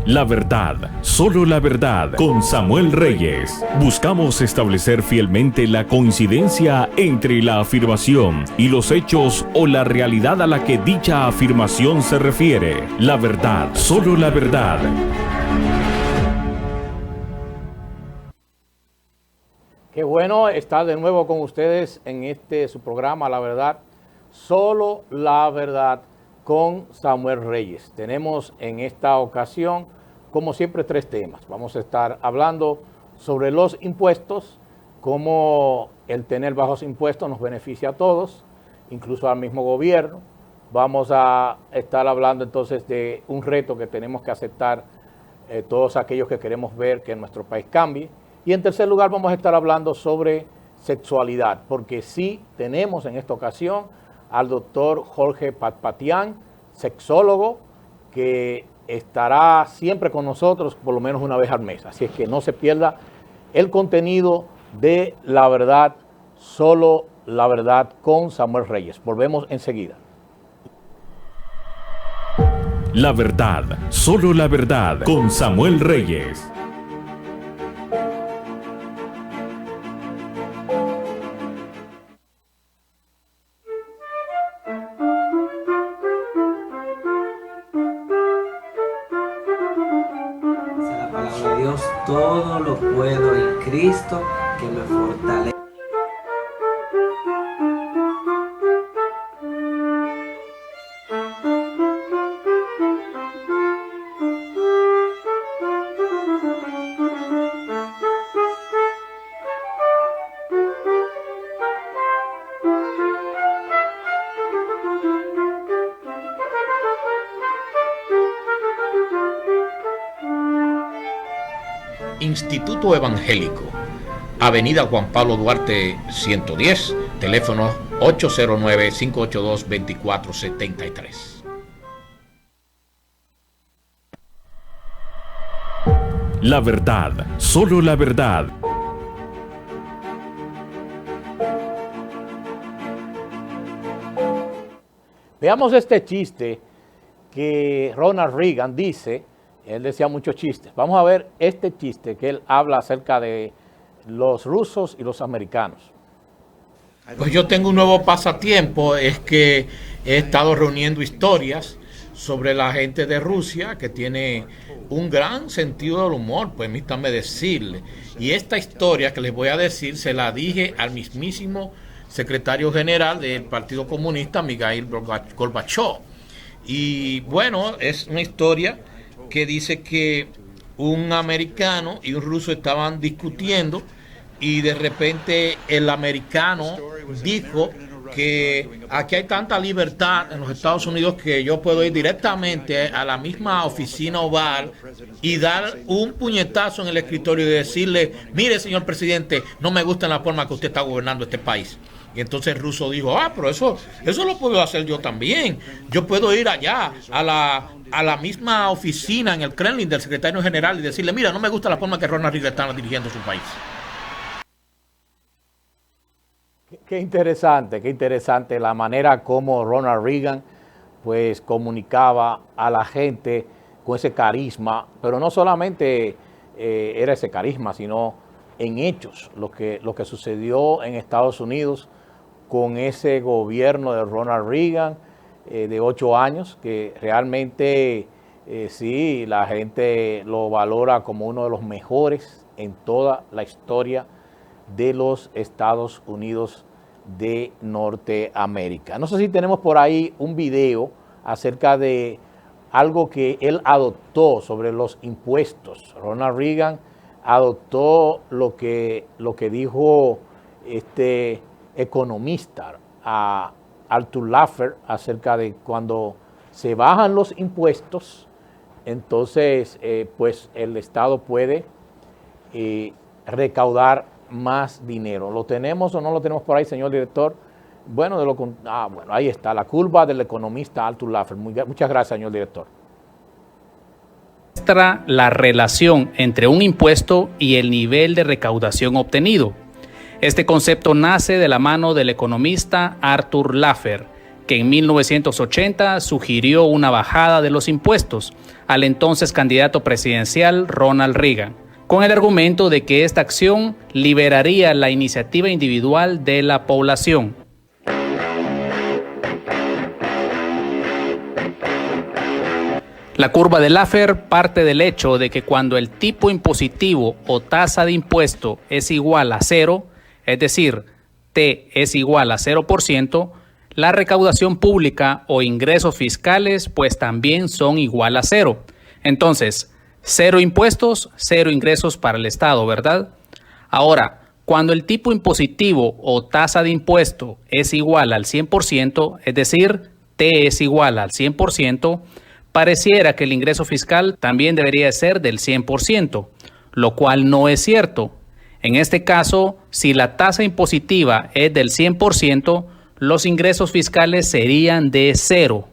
La verdad, solo la verdad, con Samuel Reyes. Buscamos establecer fielmente la coincidencia entre la afirmación y los hechos o la realidad a la que dicha afirmación se refiere. La verdad, solo la verdad. Qué bueno estar de nuevo con ustedes en su programa, La Verdad, solo la verdad, con Samuel Reyes. Tenemos en esta ocasión, como siempre, 3 temas. Vamos a estar hablando sobre los impuestos, cómo el tener bajos impuestos nos beneficia a todos, incluso al mismo gobierno. Vamos a estar hablando entonces de un reto que tenemos que aceptar todos aquellos que queremos ver que nuestro país cambie. Y en tercer lugar vamos a estar hablando sobre sexualidad, porque sí tenemos en esta ocasión al doctor Jorge Patpatian, sexólogo, que estará siempre con nosotros por lo menos una vez al mes. Así es que no se pierda el contenido de La Verdad, solo la verdad, con Samuel Reyes. Volvemos enseguida. La Verdad, solo la verdad, con Samuel Reyes. Todo lo puedo en Cristo que me fortalece. Instituto Evangélico, Avenida Juan Pablo Duarte 110, teléfono 809-582-2473. La verdad, solo la verdad. Veamos este chiste que Ronald Reagan dice. Él decía muchos chistes. Vamos a ver este chiste que él habla acerca de los rusos y los americanos. Pues yo tengo un nuevo pasatiempo, es que he estado reuniendo historias sobre la gente de Rusia que tiene un gran sentido del humor, permítanme decirle. Y esta historia que les voy a decir se la dije al mismísimo secretario general del Partido Comunista, Mikhail Gorbachev. Y bueno, es una historia que dice que un americano y un ruso estaban discutiendo y de repente el americano dijo que aquí hay tanta libertad en los Estados Unidos que yo puedo ir directamente a la misma oficina oval y dar un puñetazo en el escritorio y decirle: mire, señor presidente, no me gusta la forma que usted está gobernando este país. Y entonces el ruso dijo: pero eso lo puedo hacer yo también. Yo puedo ir allá a la misma oficina en el Kremlin del secretario general y decirle: mira, no me gusta la forma que Ronald Reagan está dirigiendo su país. Qué interesante la manera como Ronald Reagan pues comunicaba a la gente con ese carisma, pero no solamente era ese carisma, sino en hechos, lo que sucedió en Estados Unidos con ese gobierno de Ronald Reagan de 8 años, que realmente sí, la gente lo valora como uno de los mejores en toda la historia de los Estados Unidos de Norteamérica. No sé si tenemos por ahí un video acerca de algo que él adoptó sobre los impuestos. Ronald Reagan adoptó lo que dijo este economista Arthur Laffer acerca de cuando se bajan los impuestos, entonces pues el Estado puede recaudar más dinero. ¿Lo tenemos o no lo tenemos por ahí, señor director? Bueno, bueno, ahí está, la curva del economista Arthur Laffer. Muchas gracias, señor director. Muestra la relación entre un impuesto y el nivel de recaudación obtenido. Este concepto nace de la mano del economista Arthur Laffer, que en 1980 sugirió una bajada de los impuestos al entonces candidato presidencial Ronald Reagan, con el argumento de que esta acción liberaría la iniciativa individual de la población. La curva de Laffer parte del hecho de que cuando el tipo impositivo o tasa de impuesto es igual a cero, es decir, T es igual a 0%, la recaudación pública o ingresos fiscales pues también son igual a cero. Entonces, cero impuestos, cero ingresos para el Estado, ¿verdad? Ahora, cuando el tipo impositivo o tasa de impuesto es igual al 100%, es decir, T es igual al 100%, pareciera que el ingreso fiscal también debería ser del 100%, lo cual no es cierto. En este caso, si la tasa impositiva es del 100%, los ingresos fiscales serían de cero.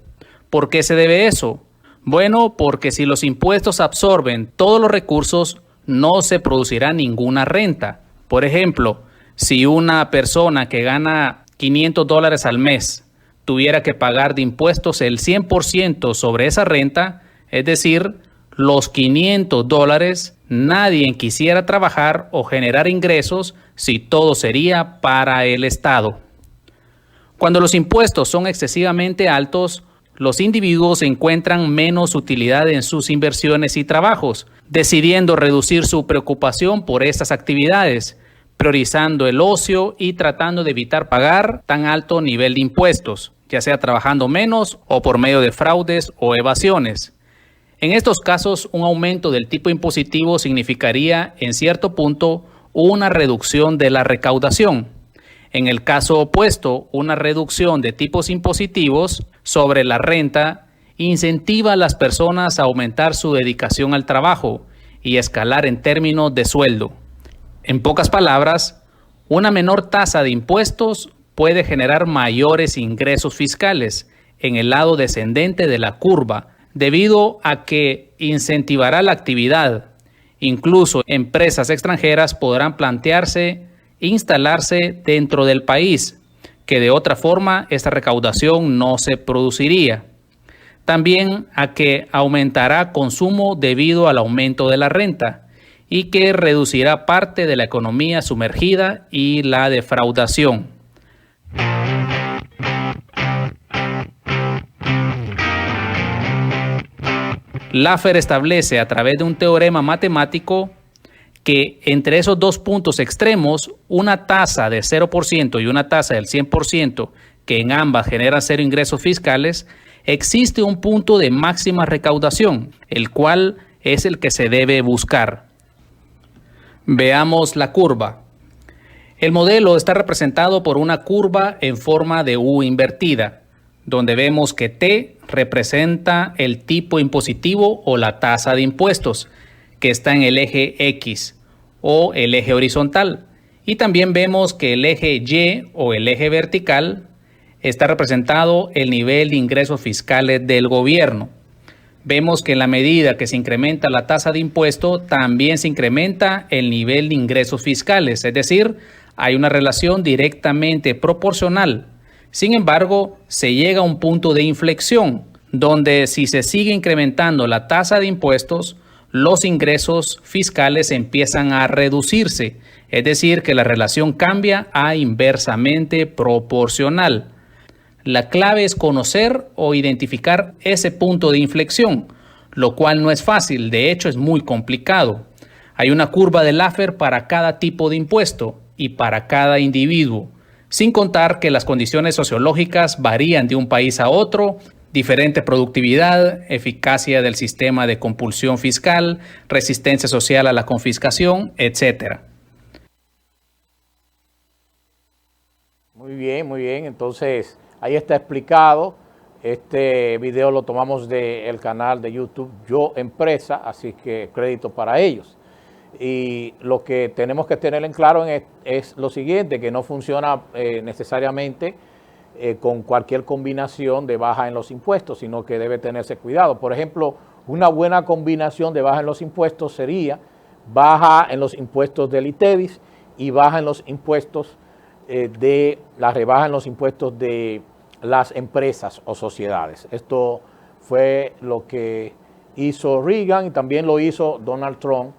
¿Por qué se debe eso? Bueno, porque si los impuestos absorben todos los recursos, no se producirá ninguna renta. Por ejemplo, si una persona que gana $500 al mes tuviera que pagar de impuestos el 100% sobre esa renta, es decir, los $500, nadie quisiera trabajar o generar ingresos si todo sería para el Estado. Cuando los impuestos son excesivamente altos, los individuos encuentran menos utilidad en sus inversiones y trabajos, decidiendo reducir su preocupación por estas actividades, priorizando el ocio y tratando de evitar pagar tan alto nivel de impuestos, ya sea trabajando menos o por medio de fraudes o evasiones. En estos casos, un aumento del tipo impositivo significaría, en cierto punto, una reducción de la recaudación. En el caso opuesto, una reducción de tipos impositivos sobre la renta incentiva a las personas a aumentar su dedicación al trabajo y escalar en términos de sueldo. En pocas palabras, una menor tasa de impuestos puede generar mayores ingresos fiscales en el lado descendente de la curva, debido a que incentivará la actividad. Incluso empresas extranjeras podrán plantearse instalarse dentro del país, que de otra forma esta recaudación no se produciría. También a que aumentará consumo debido al aumento de la renta y que reducirá parte de la economía sumergida y la defraudación. Laffer establece a través de un teorema matemático que entre esos dos puntos extremos, una tasa de 0% y una tasa del 100%, que en ambas generan cero ingresos fiscales, existe un punto de máxima recaudación, el cual es el que se debe buscar. Veamos la curva. El modelo está representado por una curva en forma de U invertida, donde vemos que T representa el tipo impositivo o la tasa de impuestos, que está en el eje X o el eje horizontal. Y también vemos que el eje Y o el eje vertical está representado el nivel de ingresos fiscales del gobierno. Vemos que en la medida que se incrementa la tasa de impuesto, también se incrementa el nivel de ingresos fiscales, es decir, hay una relación directamente proporcional. Sin embargo, se llega a un punto de inflexión, donde si se sigue incrementando la tasa de impuestos, los ingresos fiscales empiezan a reducirse, es decir, que la relación cambia a inversamente proporcional. La clave es conocer o identificar ese punto de inflexión, lo cual no es fácil, de hecho es muy complicado. Hay una curva de Laffer para cada tipo de impuesto y para cada individuo, sin contar que las condiciones sociológicas varían de un país a otro, diferente productividad, eficacia del sistema de compulsión fiscal, resistencia social a la confiscación, etc. Muy bien. Entonces, ahí está explicado. Este video lo tomamos del canal de YouTube Yo Empresa, así que crédito para ellos. Y lo que tenemos que tener en claro es lo siguiente, que no funciona necesariamente con cualquier combinación de baja en los impuestos, sino que debe tenerse cuidado. Por ejemplo, una buena combinación de baja en los impuestos sería baja en los impuestos del ITEVIS y baja en los impuestos la rebaja en los impuestos de las empresas o sociedades. Esto fue lo que hizo Reagan y también lo hizo Donald Trump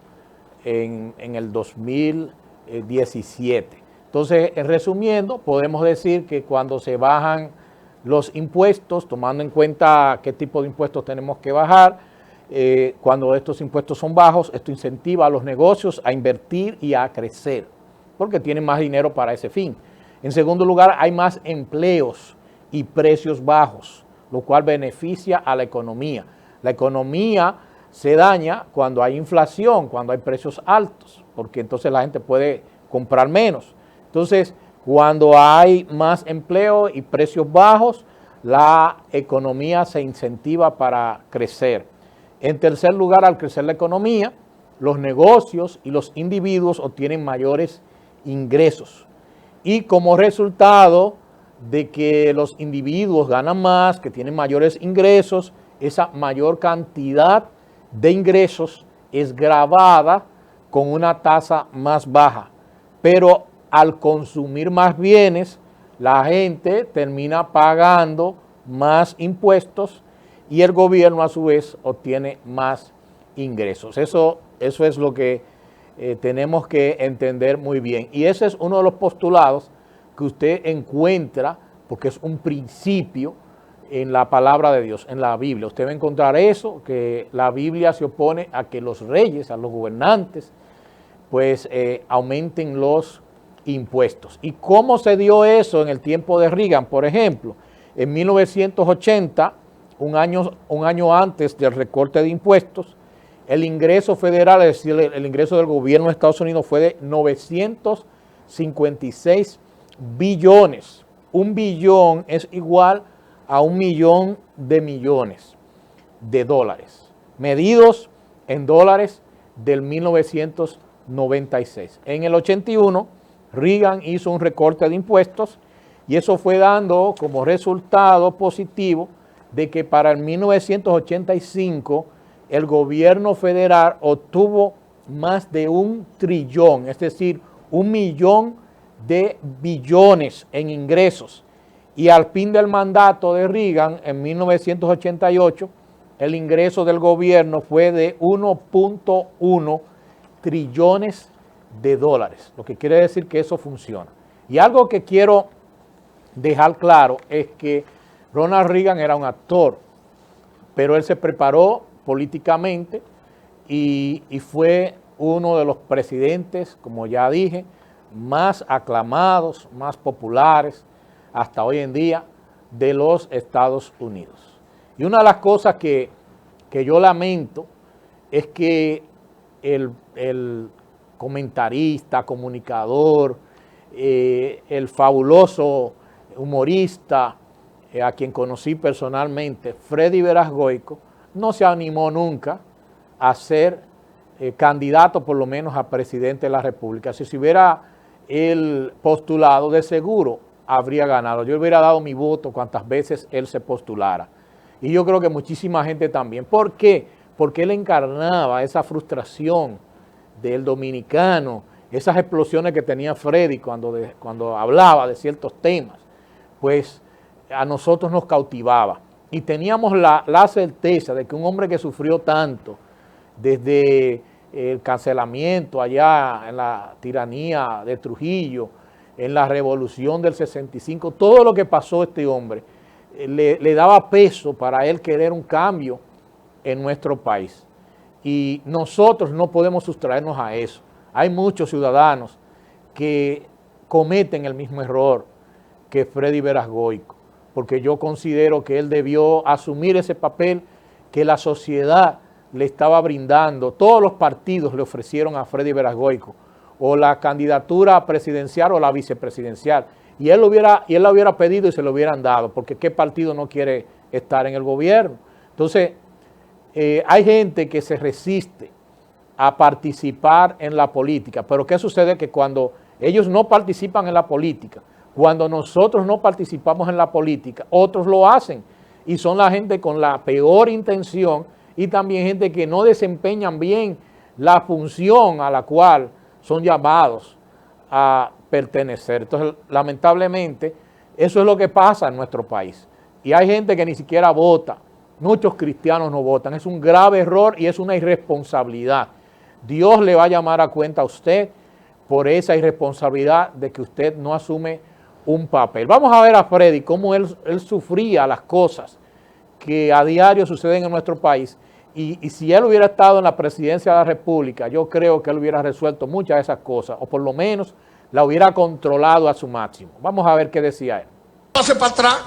en el 2017. Entonces, resumiendo, podemos decir que cuando se bajan los impuestos, tomando en cuenta qué tipo de impuestos tenemos que bajar, cuando estos impuestos son bajos, esto incentiva a los negocios a invertir y a crecer, porque tienen más dinero para ese fin. En segundo lugar, hay más empleos y precios bajos, lo cual beneficia a la economía. La economía se daña cuando hay inflación, cuando hay precios altos, porque entonces la gente puede comprar menos. Entonces, cuando hay más empleo y precios bajos, la economía se incentiva para crecer. En tercer lugar, al crecer la economía, los negocios y los individuos obtienen mayores ingresos. Y como resultado de que los individuos ganan más, que tienen mayores ingresos, esa mayor cantidad de ingresos es gravada con una tasa más baja. Pero al consumir más bienes, la gente termina pagando más impuestos y el gobierno a su vez obtiene más ingresos. Eso es lo que tenemos que entender muy bien. Y ese es uno de los postulados que usted encuentra, porque es un principio en la palabra de Dios, en la Biblia. Usted va a encontrar eso, que la Biblia se opone a que los reyes, a los gobernantes, pues aumenten los impuestos. ¿Y cómo se dio eso en el tiempo de Reagan? Por ejemplo, en 1980, un año antes del recorte de impuestos, el ingreso federal, es decir, el ingreso del gobierno de Estados Unidos fue de 956 billones. Un billón es igual a 1 millón de millones de dólares, medidos en dólares del 1996. En el 81, Reagan hizo un recorte de impuestos y eso fue dando como resultado positivo de que para el 1985 el gobierno federal obtuvo más de 1 trillón, es decir, 1 millón de billones en ingresos. Y al fin del mandato de Reagan, en 1988, el ingreso del gobierno fue de 1.1 trillones de dólares, lo que quiere decir que eso funciona. Y algo que quiero dejar claro es que Ronald Reagan era un actor, pero él se preparó políticamente y fue uno de los presidentes, como ya dije, más aclamados, más populares hasta hoy en día de los Estados Unidos. Y una de las cosas que yo lamento es que el comentarista, comunicador, el fabuloso humorista, a quien conocí personalmente, Freddy Veras Goico, no se animó nunca a ser candidato por lo menos a presidente de la República. Si se hubiera él postulado, de seguro habría ganado. Yo hubiera dado mi voto cuantas veces él se postulara. Y yo creo que muchísima gente también. ¿Por qué? Porque él encarnaba esa frustración del dominicano, esas explosiones que tenía Freddy cuando hablaba de ciertos temas, pues a nosotros nos cautivaba. Y teníamos la certeza de que un hombre que sufrió tanto, desde el cancelamiento allá en la tiranía de Trujillo, en la revolución del 65, todo lo que pasó este hombre, le daba peso para él querer un cambio en nuestro país. Y nosotros no podemos sustraernos a eso. Hay muchos ciudadanos que cometen el mismo error que Freddy Veras Goico, porque yo considero que él debió asumir ese papel que la sociedad le estaba brindando. Todos los partidos le ofrecieron a Freddy Veras Goico o la candidatura presidencial o la vicepresidencial, y él la hubiera pedido y se lo hubieran dado, porque ¿qué partido no quiere estar en el gobierno? Entonces, hay gente que se resiste a participar en la política, pero ¿qué sucede? Que cuando ellos no participan en la política, cuando nosotros no participamos en la política, otros lo hacen, y son la gente con la peor intención y también gente que no desempeñan bien la función a la cual son llamados a pertenecer. Entonces, lamentablemente, Eso es lo que pasa en nuestro país. Y hay gente que ni siquiera vota. Muchos cristianos no votan. Es un grave error y es una irresponsabilidad. Dios le va a llamar a cuenta a usted por esa irresponsabilidad de que usted no asume un papel. Vamos a ver a Freddy cómo él sufría las cosas que a diario suceden en nuestro país. Y si él hubiera estado en la presidencia de la República, yo creo que él hubiera resuelto muchas de esas cosas, o por lo menos la hubiera controlado a su máximo. Vamos a ver qué decía él. Hace para atrás.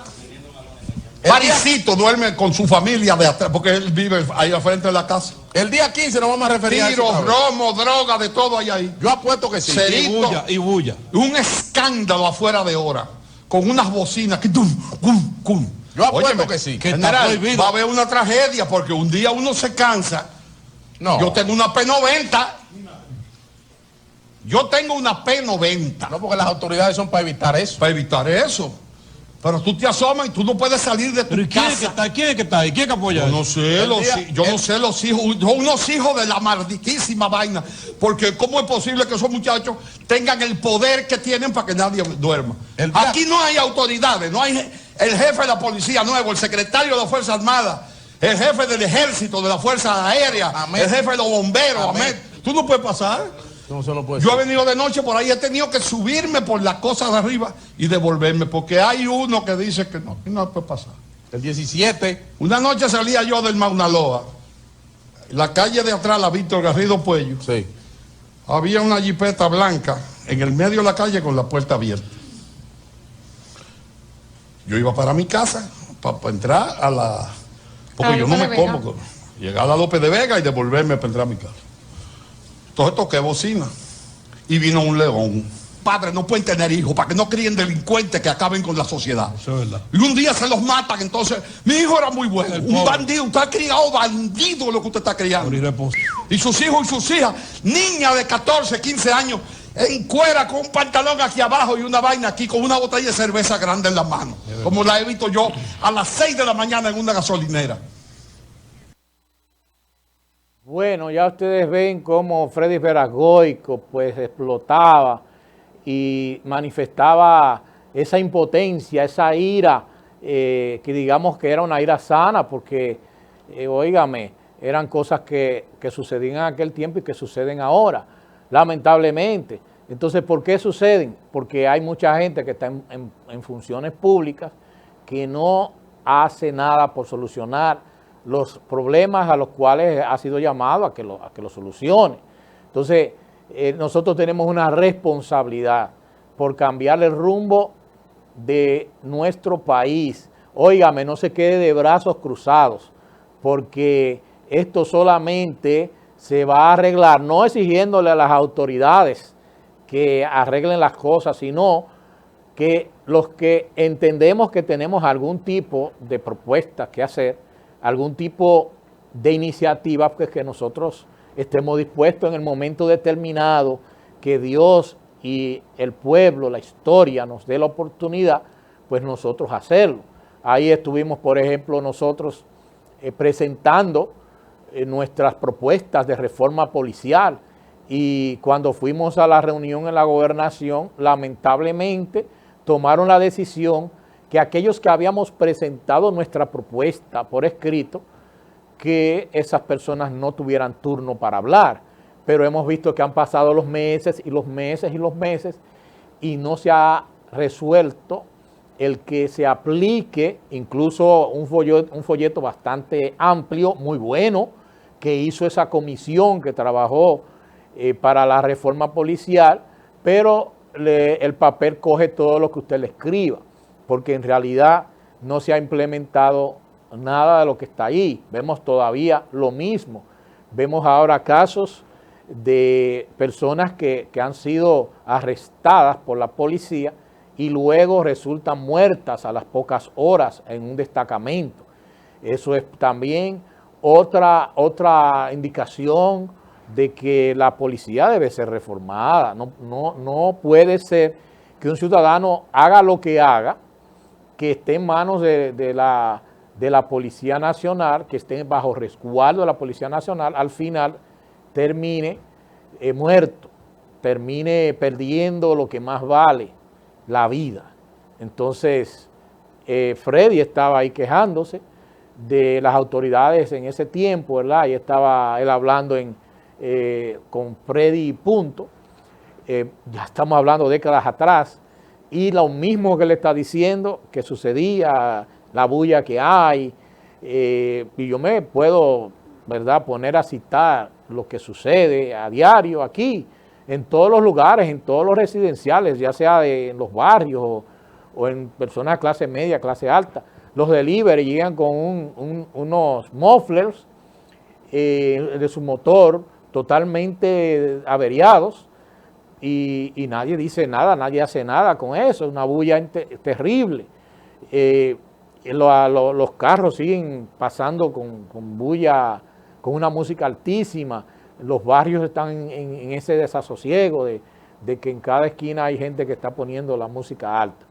Parisito duerme con su familia de atrás, porque él vive ahí al frente de la casa. El día 15 nos vamos a referir Tiros, a eso. romo, droga, de todo ahí. Yo apuesto que sí. Cerito, Y bulla. un escándalo afuera de hora, con unas bocinas que cum. Yo apuesto Óyeme, que sí. Que General, está prohibido. Va a haber una tragedia, porque un día uno se cansa. No. Yo tengo una P90. Yo tengo una P90. No, porque las autoridades son para evitar eso. Para evitar eso. Pero tú te asomas y tú no puedes salir de tu casa. ¿Quién es que está ahí? ¿Quién es que apoya Yo eso? no sé, los hijos, son unos hijos de la malditísima vaina, porque cómo es posible que esos muchachos tengan el poder que tienen para que nadie duerma. Aquí no hay autoridades, no hay el jefe de la policía nuevo, el secretario de la Fuerza Armada, el jefe del ejército, de la Fuerza Aérea, el jefe de los bomberos, tú no puedes pasar. No se lo puede Yo he venido de noche por ahí, he tenido que subirme por las cosas de arriba y devolverme, porque hay uno que dice que no puede pasar. El 17. Una noche salía yo del Mauna Loa, la calle de atrás, la Víctor Garrido Puello. Sí. Había una jipeta blanca en el medio de la calle con la puerta abierta. Yo iba para mi casa, para entrar a la... Porque yo no me como. Llegar a la López de Vega y devolverme para entrar a mi casa. Entonces toqué bocina y vino un león. Padres no pueden tener hijos para que no críen delincuentes que acaben con la sociedad. Eso es verdad. Y un día se los matan, entonces mi hijo era muy bueno, un bandido, usted ha criado bandido lo que usted está criando. Y sus hijos y sus hijas, niña de 14, 15 años, en cuera con un pantalón aquí abajo y una vaina aquí con una botella de cerveza grande en la mano, como la he visto yo a las 6 de la mañana en una gasolinera. Bueno, ya ustedes ven cómo Freddy Veragoico pues explotaba y manifestaba esa impotencia, esa ira, que digamos que era una ira sana, porque, óigame, eran cosas que sucedían en aquel tiempo y que suceden ahora, lamentablemente. Entonces, ¿por qué suceden? Porque hay mucha gente que está en funciones públicas que no hace nada por solucionar los problemas a los cuales ha sido llamado a que lo solucione. Entonces, nosotros tenemos una responsabilidad por cambiar el rumbo de nuestro país. Óigame, no se quede de brazos cruzados, porque esto solamente se va a arreglar, no exigiéndole a las autoridades que arreglen las cosas, sino que los que entendemos que tenemos algún tipo de propuesta que hacer, algún tipo de iniciativa, pues que nosotros estemos dispuestos en el momento determinado que Dios y el pueblo, la historia nos dé la oportunidad, pues nosotros hacerlo. Ahí estuvimos, por ejemplo, nosotros presentando nuestras propuestas de reforma policial, y cuando fuimos a la reunión en la gobernación, lamentablemente tomaron la decisión que aquellos que habíamos presentado nuestra propuesta por escrito, que esas personas no tuvieran turno para hablar. Pero hemos visto que han pasado los meses y los meses y los meses y no se ha resuelto el que se aplique incluso un folleto bastante amplio, muy bueno, que hizo esa comisión que trabajó para la reforma policial, pero el papel coge todo lo que usted le escriba, porque en realidad no se ha implementado nada de lo que está ahí. Vemos todavía lo mismo. Vemos ahora casos de personas que han sido arrestadas por la policía y luego resultan muertas a las pocas horas en un destacamento. Eso es también otra indicación de que la policía debe ser reformada. No puede ser que un ciudadano haga lo que haga, que esté en manos de la Policía Nacional, que esté bajo resguardo de la Policía Nacional, al final termine muerto, termine perdiendo lo que más vale, la vida. Entonces, Freddy estaba ahí quejándose de las autoridades en ese tiempo, ¿verdad? Y estaba él hablando con Freddy Punto. Ya estamos hablando décadas atrás. Y lo mismo que le está diciendo que sucedía, la bulla que hay. Y yo me puedo, ¿verdad?, poner a citar lo que sucede a diario aquí, en todos los lugares, en todos los residenciales, ya sea en los barrios o en personas de clase media, clase alta. Los delivery llegan con unos mufflers de su motor totalmente averiados y nadie dice nada, nadie hace nada con eso, es una bulla terrible. Los carros siguen pasando con bulla, con una música altísima. Los barrios están en ese desasosiego de que en cada esquina hay gente que está poniendo la música alta.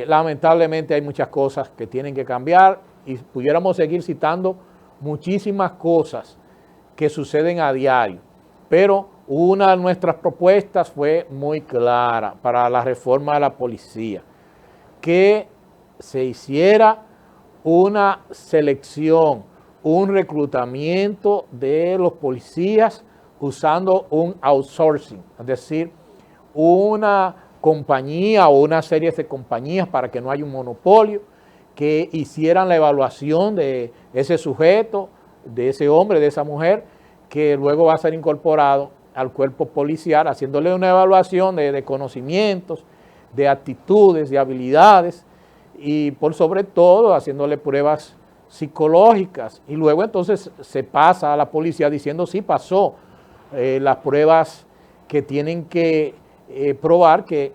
Lamentablemente hay muchas cosas que tienen que cambiar y pudiéramos seguir citando muchísimas cosas que suceden a diario, pero una de nuestras propuestas fue muy clara para la reforma de la policía, que se hiciera una selección, un reclutamiento de los policías usando un outsourcing, es decir, una compañía o una serie de compañías para que no haya un monopolio, que hicieran la evaluación de ese sujeto, de ese hombre, de esa mujer, que luego va a ser incorporado al cuerpo policial, haciéndole una evaluación de conocimientos, de actitudes, de habilidades y por sobre todo haciéndole pruebas psicológicas y luego entonces se pasa a la policía diciendo sí pasó las pruebas que tienen que probar que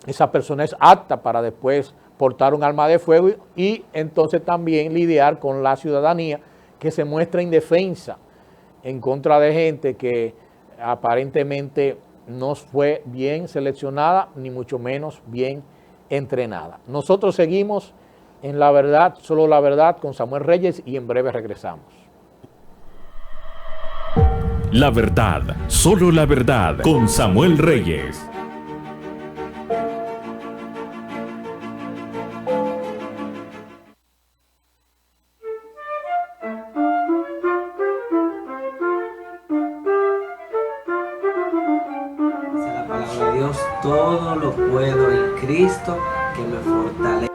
esa persona es apta para después portar un arma de fuego y entonces también lidiar con la ciudadanía que se muestra indefensa en contra de gente que aparentemente no fue bien seleccionada ni mucho menos bien entrenada. Nosotros seguimos en La Verdad, Solo la Verdad con Samuel Reyes y en breve regresamos. La Verdad, Solo la Verdad con Samuel Reyes. Dice la palabra de Dios, todo lo puedo en Cristo que me fortalece.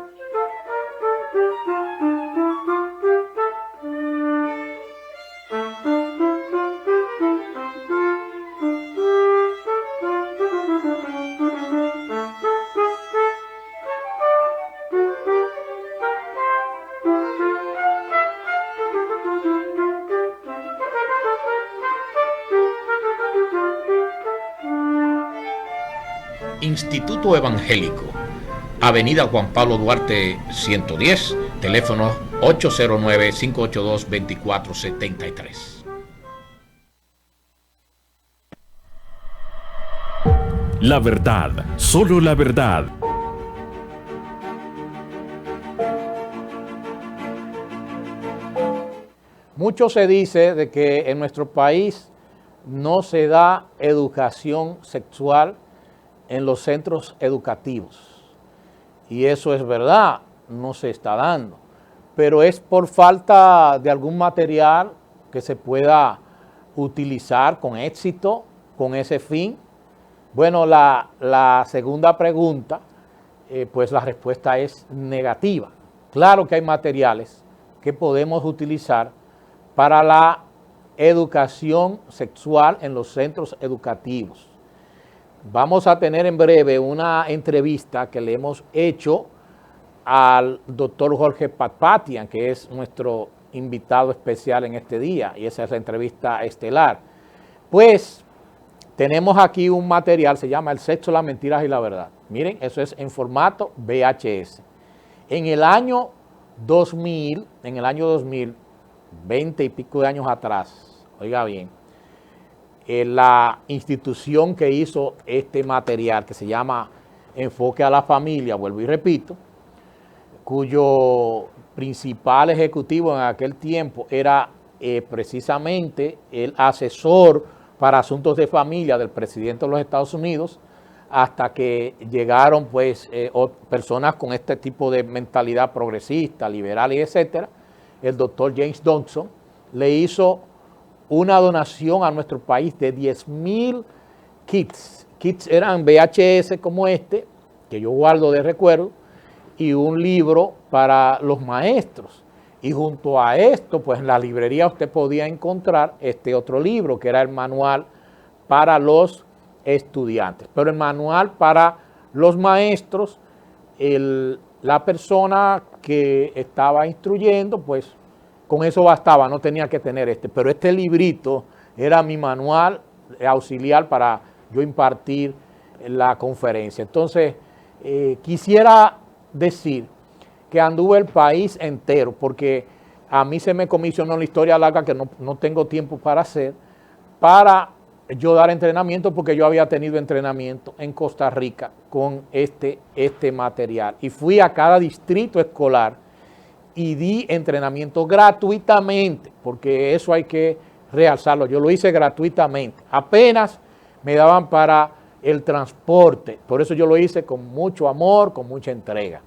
Instituto Evangélico, Avenida Juan Pablo Duarte 110, teléfono 809-582-2473. La Verdad, Solo la Verdad. Mucho se dice de que en nuestro país no se da educación sexual en los centros educativos. Y eso es verdad, no se está dando. Pero es por falta de algún material que se pueda utilizar con éxito, con ese fin. Bueno, la segunda pregunta, pues la respuesta es negativa. Claro que hay materiales que podemos utilizar para la educación sexual en los centros educativos. Vamos a tener en breve una entrevista que le hemos hecho al doctor Jorge Patpatian, que es nuestro invitado especial en este día, y esa es la entrevista estelar. Pues tenemos aquí un material, se llama El sexo, las mentiras y la verdad. Miren, eso es en formato VHS. En el año 2000, 20 y pico de años atrás, oiga bien, la institución que hizo este material, que se llama Enfoque a la Familia, vuelvo y repito, cuyo principal ejecutivo en aquel tiempo era precisamente el asesor para asuntos de familia del presidente de los Estados Unidos, hasta que llegaron pues personas con este tipo de mentalidad progresista, liberal y etcétera. El doctor James Dobson le hizo una donación a nuestro país de 10,000 kits. Kits eran VHS como este, que yo guardo de recuerdo, y un libro para los maestros. Y junto a esto, pues en la librería usted podía encontrar este otro libro, que era el manual para los estudiantes. Pero el manual para los maestros, la persona que estaba instruyendo, pues con eso bastaba, no tenía que tener este. Pero este librito era mi manual auxiliar para yo impartir la conferencia. Entonces, quisiera decir que anduve el país entero, porque a mí se me comisionó la historia larga que no tengo tiempo para hacer, para yo dar entrenamiento, porque yo había tenido entrenamiento en Costa Rica con este material. Y fui a cada distrito escolar y di entrenamiento gratuitamente, porque eso hay que realzarlo. Yo lo hice gratuitamente. Apenas me daban para el transporte. Por eso yo lo hice con mucho amor, con mucha entrega.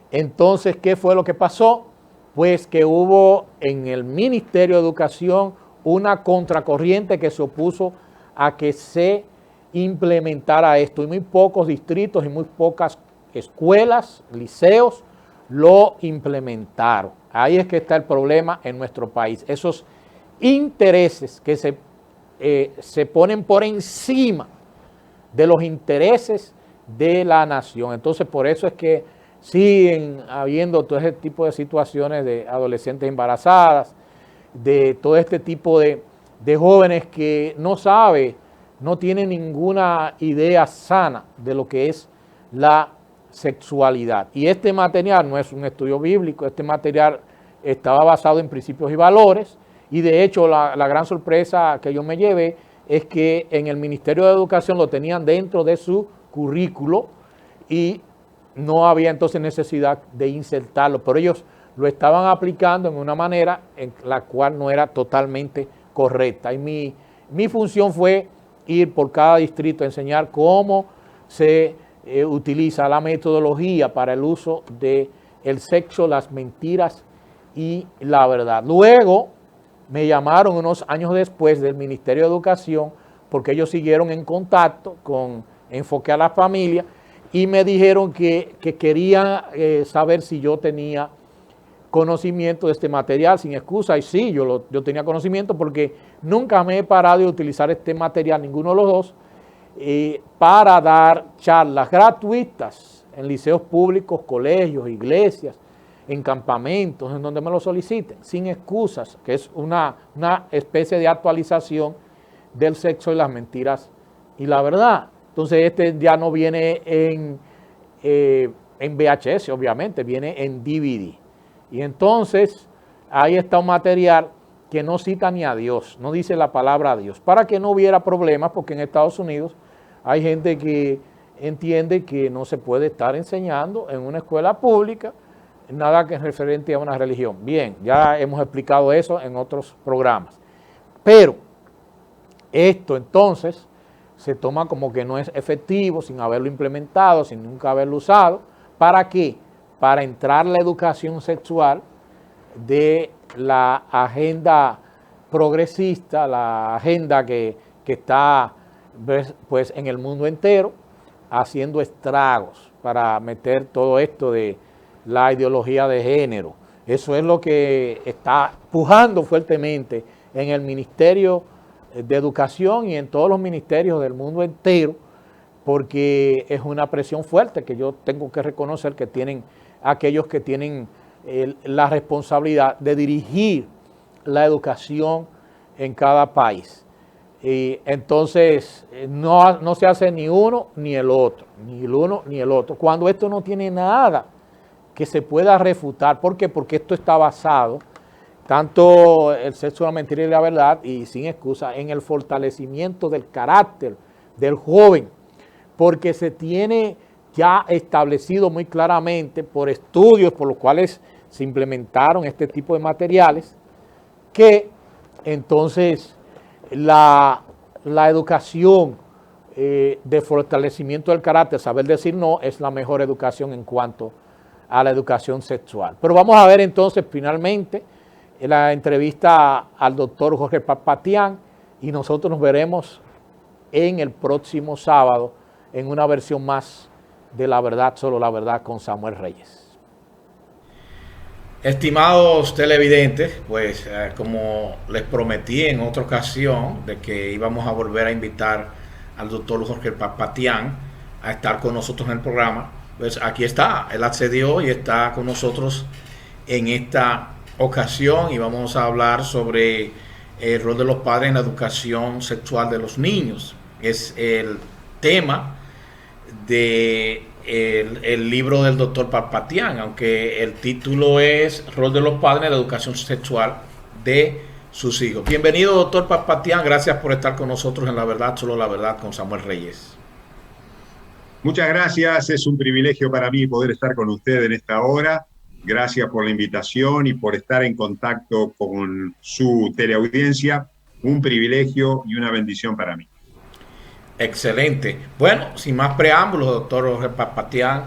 Entonces, ¿qué fue lo que pasó? Pues que hubo en el Ministerio de Educación una contracorriente que se opuso a que se implementara esto. Y muy pocos distritos y muy pocas escuelas, liceos, lo implementaron. Ahí es que está el problema en nuestro país. Esos intereses que se ponen por encima de los intereses de la nación. Entonces, por eso es que siguen habiendo todo ese tipo de situaciones de adolescentes embarazadas, de todo este tipo de jóvenes que no tienen ninguna idea sana de lo que es la sexualidad. Y este material no es un estudio bíblico, este material estaba basado en principios y valores, y de hecho la gran sorpresa que yo me llevé es que en el Ministerio de Educación lo tenían dentro de su currículo y no había entonces necesidad de insertarlo, pero ellos lo estaban aplicando en una manera en la cual no era totalmente correcta. Y mi función fue ir por cada distrito a enseñar cómo se utiliza la metodología para el uso del sexo, las mentiras y la verdad. Luego me llamaron unos años después del Ministerio de Educación, porque ellos siguieron en contacto con Enfoque a la Familia, y me dijeron que querían saber si yo tenía conocimiento de este material, sin excusa. Y sí, yo tenía conocimiento, porque nunca me he parado de utilizar este material, ninguno de los dos, para dar charlas gratuitas en liceos públicos, colegios, iglesias, en campamentos, en donde me lo soliciten, sin excusas, que es una especie de actualización del sexo y las mentiras y la verdad. Entonces este ya no viene en VHS, obviamente, viene en DVD. Y entonces ahí está un material que no cita ni a Dios, no dice la palabra a Dios, para que no hubiera problemas, porque en Estados Unidos hay gente que entiende que no se puede estar enseñando en una escuela pública nada que es referente a una religión. Bien, ya hemos explicado eso en otros programas. Pero esto entonces se toma como que no es efectivo, sin haberlo implementado, sin nunca haberlo usado. ¿Para qué? Para entrar la educación sexual de la agenda progresista, la agenda que está pues en el mundo entero, haciendo estragos para meter todo esto de la ideología de género. Eso es lo que está pujando fuertemente en el Ministerio de Educación y en todos los ministerios del mundo entero, porque es una presión fuerte que yo tengo que reconocer que tienen aquellos que tienen la responsabilidad de dirigir la educación en cada país. Y entonces no se hace ni uno ni el otro, ni el uno ni el otro, cuando esto no tiene nada que se pueda refutar. ¿Por qué? Porque esto está basado, tanto el sexo, la mentira y la verdad, y sin excusa, en el fortalecimiento del carácter del joven, porque se tiene ya establecido muy claramente por estudios por los cuales se implementaron este tipo de materiales, que entonces la educación de fortalecimiento del carácter, saber decir no, es la mejor educación en cuanto a la educación sexual. Pero vamos a ver entonces finalmente la entrevista al doctor Jorge Papatián y nosotros nos veremos en el próximo sábado en una versión más de La Verdad, Solo la Verdad con Samuel Reyes. Estimados televidentes, pues como les prometí en otra ocasión de que íbamos a volver a invitar al doctor Jorge Papatián a estar con nosotros en el programa, pues aquí está, él accedió y está con nosotros en esta ocasión y vamos a hablar sobre el rol de los padres en la educación sexual de los niños. Es el tema de el libro del doctor Papatián, aunque el título es Rol de los padres en la educación sexual de sus hijos. Bienvenido, doctor Papatián, gracias por estar con nosotros en La Verdad, Solo la Verdad con Samuel Reyes. Muchas gracias, es un privilegio para mí poder estar con usted en esta hora. Gracias por la invitación y por estar en contacto con su teleaudiencia. Un privilegio y una bendición para mí. Excelente. Bueno, sin más preámbulos, doctor Jorge Papatián,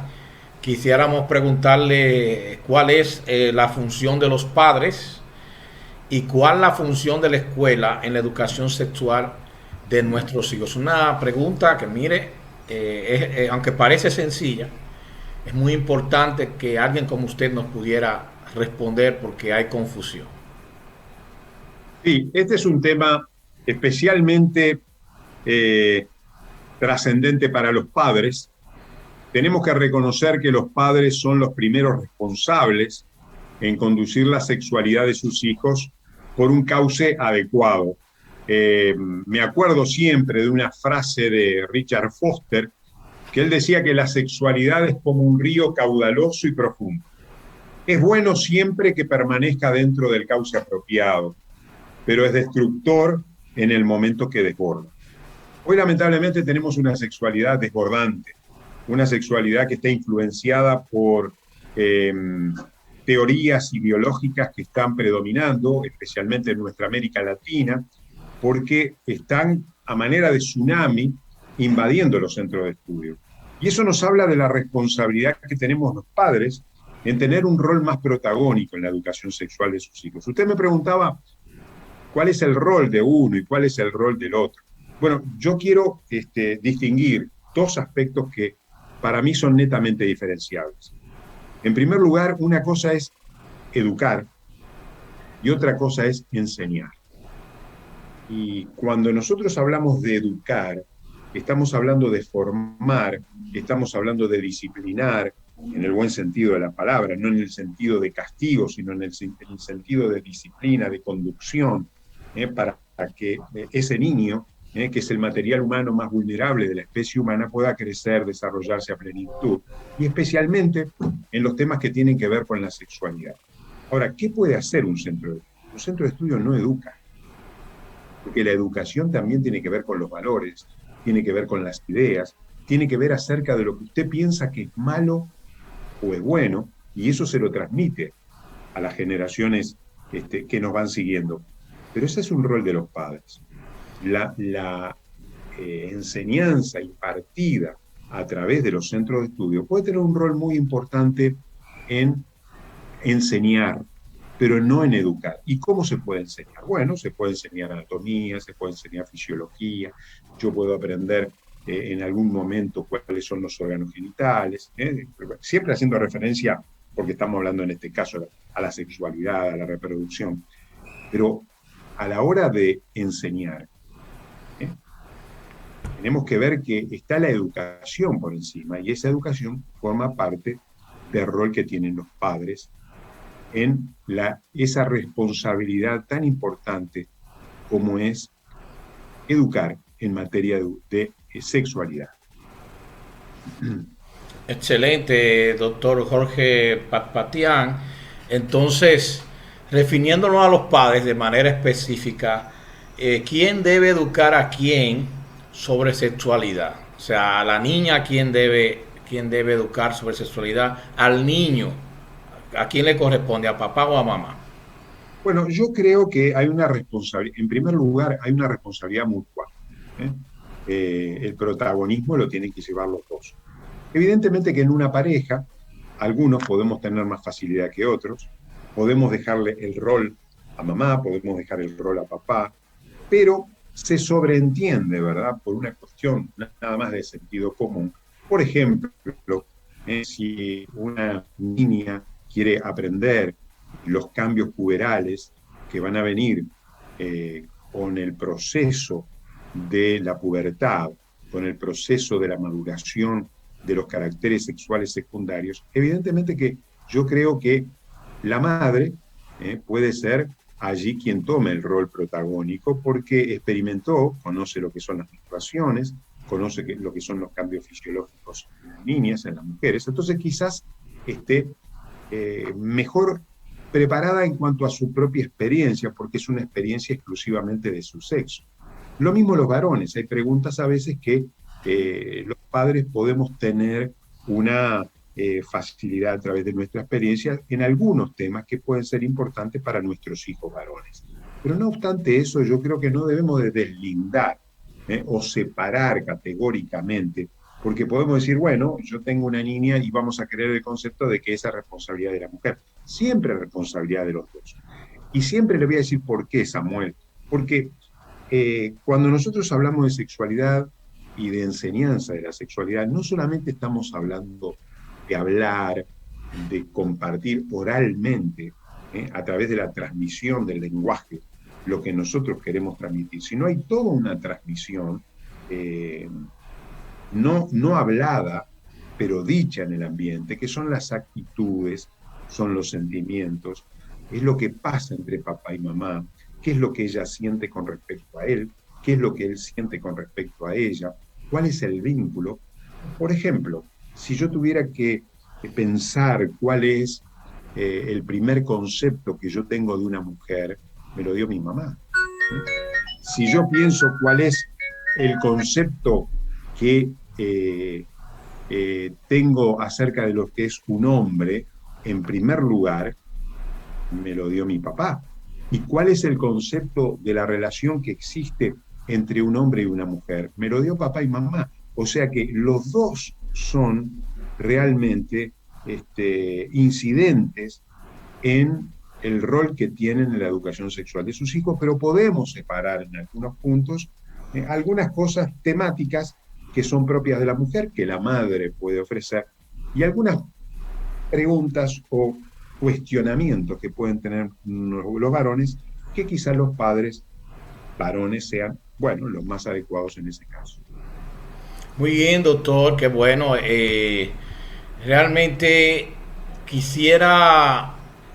quisiéramos preguntarle cuál es la función de los padres y cuál es la función de la escuela en la educación sexual de nuestros hijos. Una pregunta que, mire, aunque parece sencilla, es muy importante que alguien como usted nos pudiera responder porque hay confusión. Sí, este es un tema especialmente trascendente para los padres. Tenemos que reconocer que los padres son los primeros responsables en conducir la sexualidad de sus hijos por un cauce adecuado. Me acuerdo siempre de una frase de Richard Foster, que él decía que la sexualidad es como un río caudaloso y profundo. Es bueno siempre que permanezca dentro del cauce apropiado, pero es destructor en el momento que desborda. Hoy lamentablemente tenemos una sexualidad desbordante, una sexualidad que está influenciada por teorías ideológicas que están predominando, especialmente en nuestra América Latina, porque están a manera de tsunami invadiendo los centros de estudio. Y eso nos habla de la responsabilidad que tenemos los padres en tener un rol más protagónico en la educación sexual de sus hijos. Usted me preguntaba cuál es el rol de uno y cuál es el rol del otro. Bueno, yo quiero distinguir dos aspectos que para mí son netamente diferenciables. En primer lugar, una cosa es educar y otra cosa es enseñar. Y cuando nosotros hablamos de educar, estamos hablando de formar, estamos hablando de disciplinar, en el buen sentido de la palabra, no en el sentido de castigo, sino en el sentido de disciplina, de conducción, para que ese niño, que es el material humano más vulnerable de la especie humana, pueda crecer, desarrollarse a plenitud, y especialmente en los temas que tienen que ver con la sexualidad. Ahora, ¿qué puede hacer un centro de estudio? Un centro de estudio no educa, porque la educación también tiene que ver con los valores, tiene que ver con las ideas, tiene que ver acerca de lo que usted piensa que es malo o es bueno, y eso se lo transmite a las generaciones que nos van siguiendo. Pero ese es un rol de los padres. La enseñanza impartida a través de los centros de estudio puede tener un rol muy importante en enseñar, pero no en educar. ¿Y cómo se puede enseñar? Bueno, se puede enseñar anatomía, se puede enseñar fisiología, yo puedo aprender en algún momento cuáles son los órganos genitales, siempre haciendo referencia, porque estamos hablando en este caso a la sexualidad, a la reproducción, pero a la hora de enseñar, tenemos que ver que está la educación por encima, y esa educación forma parte del rol que tienen los padres en esa responsabilidad tan importante como es educar en materia de sexualidad. Excelente, doctor Jorge Papatián. Entonces, refiriéndonos a los padres de manera específica, ¿quién debe educar a quién sobre sexualidad? O sea, a la niña, ¿quién debe educar sobre sexualidad? Al niño, ¿a quién le corresponde? ¿A papá o a mamá? Bueno, yo creo que hay una responsabilidad, en primer lugar, hay una responsabilidad mutua. el protagonismo lo tienen que llevar los dos. Evidentemente que en una pareja, algunos podemos tener más facilidad que otros, podemos dejarle el rol a mamá, podemos dejar el rol a papá, pero se sobreentiende, ¿verdad? Por una cuestión nada más de sentido común. Por ejemplo, si una niña quiere aprender los cambios puberales que van a venir con el proceso de la pubertad, con el proceso de la maduración de los caracteres sexuales secundarios, evidentemente que yo creo que la madre puede ser allí quien tome el rol protagónico porque experimentó, conoce lo que son las menstruaciones, conoce lo que son los cambios fisiológicos en las niñas, en las mujeres, entonces quizás esté mejor preparada en cuanto a su propia experiencia, porque es una experiencia exclusivamente de su sexo. Lo mismo los varones, hay preguntas a veces que los padres podemos tener una facilidad a través de nuestra experiencia en algunos temas que pueden ser importantes para nuestros hijos varones. Pero no obstante eso, yo creo que no debemos de deslindar o separar categóricamente, porque podemos decir, bueno, yo tengo una niña y vamos a creer el concepto de que esa es responsabilidad de la mujer. Siempre es responsabilidad de los dos. Y siempre le voy a decir por qué, Samuel. Porque cuando nosotros hablamos de sexualidad y de enseñanza de la sexualidad, no solamente estamos hablando de hablar, de compartir oralmente, a través de la transmisión del lenguaje, lo que nosotros queremos transmitir, sino hay toda una transmisión no hablada, pero dicha en el ambiente, que son las actitudes, son los sentimientos, es lo que pasa entre papá y mamá, qué es lo que ella siente con respecto a él, qué es lo que él siente con respecto a ella, cuál es el vínculo. Por ejemplo, si yo tuviera que pensar cuál es el primer concepto que yo tengo de una mujer, me lo dio mi mamá. Si yo pienso cuál es el concepto que tengo acerca de lo que es un hombre, en primer lugar, me lo dio mi papá. ¿Y cuál es el concepto de la relación que existe entre un hombre y una mujer? Me lo dio papá y mamá. O sea que los dos son realmente incidentes en el rol que tienen en la educación sexual de sus hijos, pero podemos separar en algunos puntos algunas cosas temáticas que son propias de la mujer, que la madre puede ofrecer, y algunas preguntas o cuestionamientos que pueden tener los varones, que quizás los padres varones sean, bueno, los más adecuados en ese caso. Muy bien, doctor, qué bueno. Realmente quisiera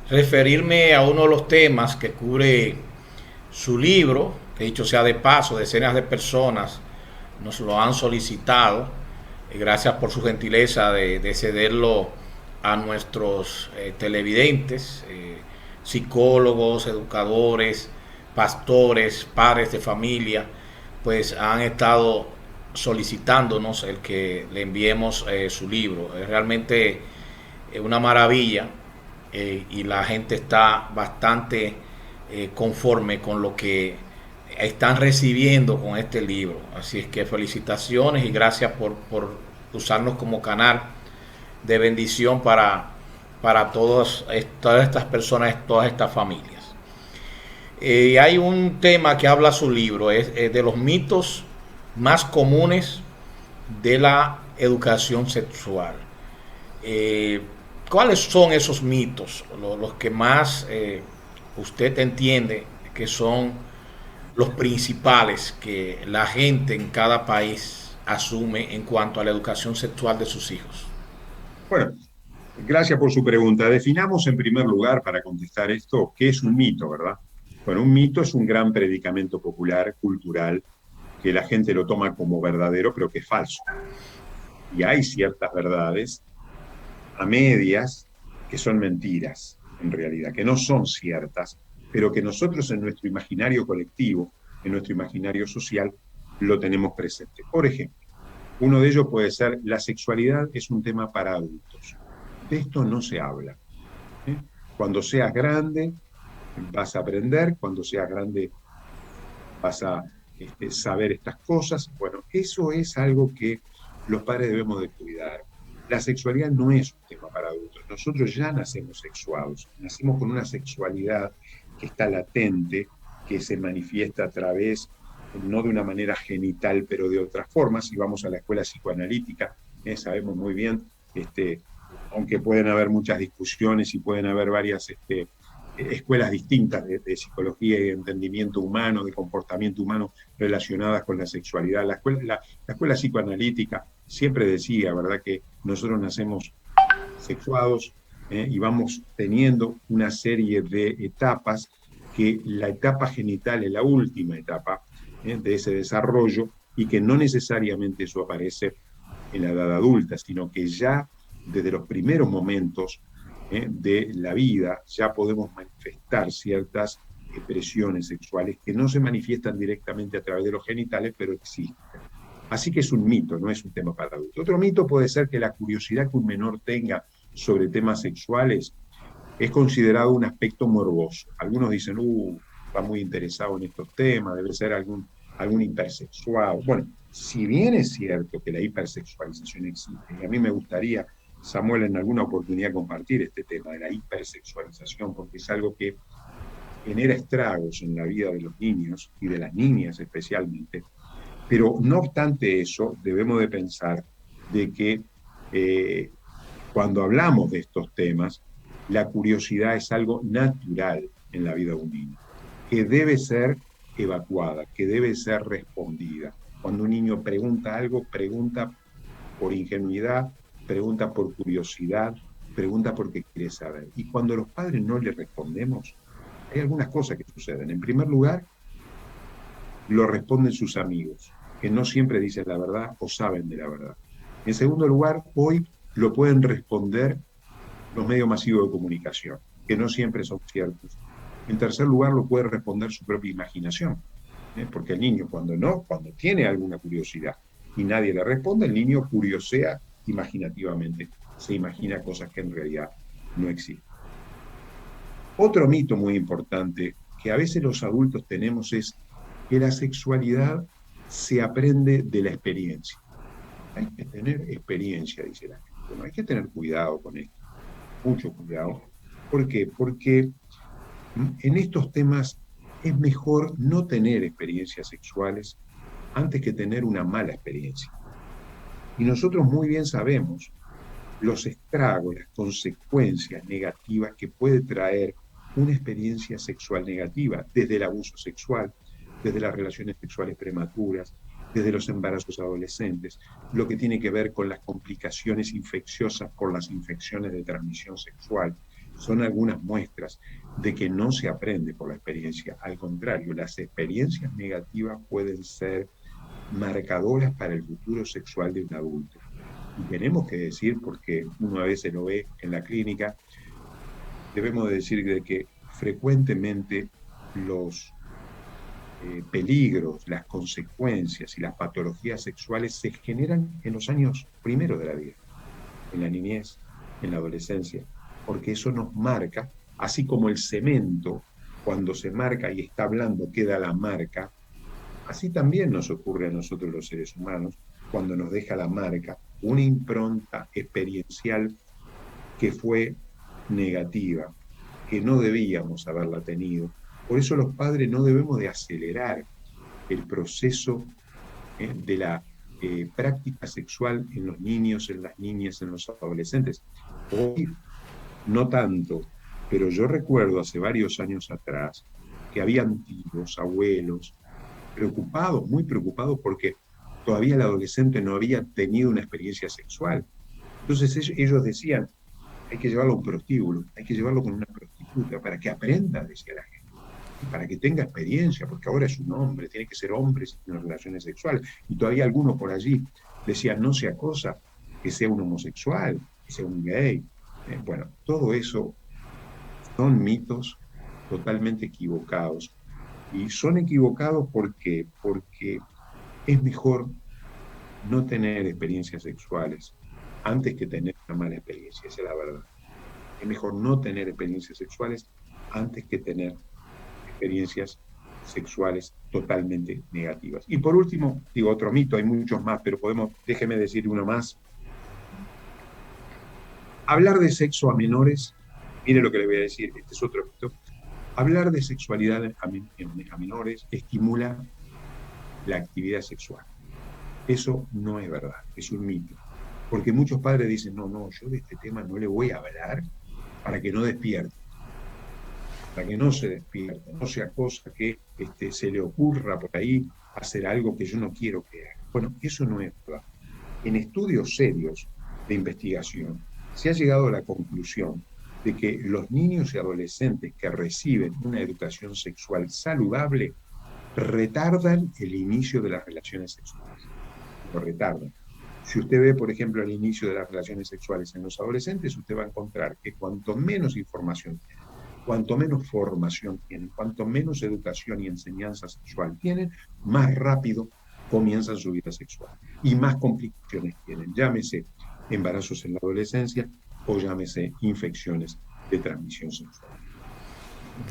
referirme a uno de los temas que cubre su libro, que dicho sea de paso, decenas de personas nos lo han solicitado. Gracias por su gentileza de cederlo a nuestros televidentes, psicólogos, educadores, pastores, padres de familia, pues han estado solicitándonos el que le enviemos su libro. Es realmente una maravilla y la gente está bastante conforme con lo que están recibiendo con este libro. Así es que felicitaciones y gracias por usarnos como canal de bendición para todas estas personas, todas estas familias. Hay un tema que habla su libro, es de los mitos más comunes de la educación sexual. ¿Cuáles son esos mitos? Los que más usted entiende que son los principales que la gente en cada país asume en cuanto a la educación sexual de sus hijos. Bueno, gracias por su pregunta. Definamos en primer lugar, para contestar esto, qué es un mito, ¿verdad? Bueno, un mito es un gran predicamento popular, cultural, que la gente lo toma como verdadero, pero que es falso. Y hay ciertas verdades a medias que son mentiras, en realidad, que no son ciertas, pero que nosotros en nuestro imaginario colectivo, en nuestro imaginario social, lo tenemos presente. Por ejemplo, uno de ellos puede ser: la sexualidad es un tema para adultos. De esto no se habla. Cuando seas grande vas a aprender, cuando seas grande vas a saber estas cosas. Bueno, eso es algo que los padres debemos de cuidar. La sexualidad no es un tema para adultos. Nosotros ya nacemos sexuados, nacimos con una sexualidad que está latente, que se manifiesta a través, no de una manera genital, pero de otras formas. Si vamos a la escuela psicoanalítica, sabemos muy bien, aunque pueden haber muchas discusiones y pueden haber varias escuelas distintas de psicología y de entendimiento humano, de comportamiento humano relacionadas con la sexualidad. La escuela psicoanalítica siempre decía, ¿verdad?, que nosotros nacemos sexuados y vamos teniendo una serie de etapas, que la etapa genital es la última etapa de ese desarrollo, y que no necesariamente eso aparece en la edad adulta, sino que ya desde los primeros momentos de la vida ya podemos manifestar ciertas expresiones sexuales que no se manifiestan directamente a través de los genitales, pero existen. Así que es un mito, no es un tema para adultos. Otro mito puede ser que la curiosidad que un menor tenga sobre temas sexuales es considerado un aspecto morboso. Algunos dicen, está muy interesado en estos temas, debe ser algún hipersexual. Bueno, si bien es cierto que la hipersexualización existe, y a mí me gustaría, Samuel, en alguna oportunidad compartir este tema de la hipersexualización, porque es algo que genera estragos en la vida de los niños y de las niñas especialmente, pero no obstante eso, debemos de pensar de que cuando hablamos de estos temas, la curiosidad es algo natural en la vida de un niño, que debe ser evacuada, que debe ser respondida. Cuando un niño pregunta algo, pregunta por ingenuidad, pregunta por curiosidad, pregunta porque quiere saber. Y cuando los padres no le respondemos, hay algunas cosas que suceden. En primer lugar, lo responden sus amigos, que no siempre dicen la verdad o saben de la verdad. En segundo lugar, hoy lo pueden responder los medios masivos de comunicación, que no siempre son ciertos. En tercer lugar, lo puede responder su propia imaginación, porque el niño cuando tiene alguna curiosidad y nadie le responde, el niño curiosea imaginativamente, se imagina cosas que en realidad no existen. Otro mito muy importante que a veces los adultos tenemos es que la sexualidad se aprende de la experiencia. Hay que tener experiencia, dice la gente. Bueno, hay que tener cuidado con esto, mucho cuidado. ¿Por qué? Porque en estos temas es mejor no tener experiencias sexuales antes que tener una mala experiencia. Y nosotros muy bien sabemos los estragos, las consecuencias negativas que puede traer una experiencia sexual negativa, desde el abuso sexual, desde las relaciones sexuales prematuras, desde los embarazos adolescentes, lo que tiene que ver con las complicaciones infecciosas por las infecciones de transmisión sexual. Son algunas muestras de que no se aprende por la experiencia. Al contrario, las experiencias negativas pueden ser marcadoras para el futuro sexual de un adulto. Y tenemos que decir, porque uno a veces lo ve en la clínica, debemos decir de que frecuentemente los peligros, las consecuencias y las patologías sexuales se generan en los años primeros de la vida, en la niñez, en la adolescencia, porque eso nos marca, así como el cemento, cuando se marca y está blando queda la marca, así también nos ocurre a nosotros los seres humanos, cuando nos deja la marca, una impronta experiencial que fue negativa, que no debíamos haberla tenido. Por eso los padres no debemos de acelerar el proceso de la práctica sexual en los niños, en las niñas, en los adolescentes. Hoy no tanto, pero yo recuerdo hace varios años atrás que habían tíos, abuelos, preocupados, muy preocupados porque todavía el adolescente no había tenido una experiencia sexual. Entonces ellos decían, hay que llevarlo a un prostíbulo, hay que llevarlo con una prostituta para que aprenda, decía la gente, y para que tenga experiencia, porque ahora es un hombre, tiene que ser hombre sin tener relaciones sexuales. Y todavía algunos por allí decían, no sea cosa que sea un homosexual, que sea un gay. Bueno, todo eso son mitos totalmente equivocados. Y son equivocados porque es mejor no tener experiencias sexuales antes que tener una mala experiencia, esa es la verdad. Es mejor no tener experiencias sexuales antes que tener experiencias sexuales totalmente negativas. Y por último, digo otro mito, hay muchos más, pero déjeme decir uno más. Hablar de sexo a menores, mire lo que le voy a decir, este es otro mito. Hablar de sexualidad a menores estimula la actividad sexual. Eso no es verdad, es un mito. Porque muchos padres dicen, no, yo de este tema no le voy a hablar para que no despierte, para que no se despierte, no sea cosa que se le ocurra por ahí hacer algo que yo no quiero que haga. Bueno, eso no es verdad. En estudios serios de investigación se ha llegado a la conclusión de que los niños y adolescentes que reciben una educación sexual saludable retardan el inicio de las relaciones sexuales. Lo retardan. Si usted ve, por ejemplo, el inicio de las relaciones sexuales en los adolescentes, usted va a encontrar que cuanto menos información tienen, cuanto menos formación tienen, cuanto menos educación y enseñanza sexual tienen, más rápido comienzan su vida sexual y más complicaciones tienen, llámese embarazos en la adolescencia o llámese infecciones de transmisión sexual.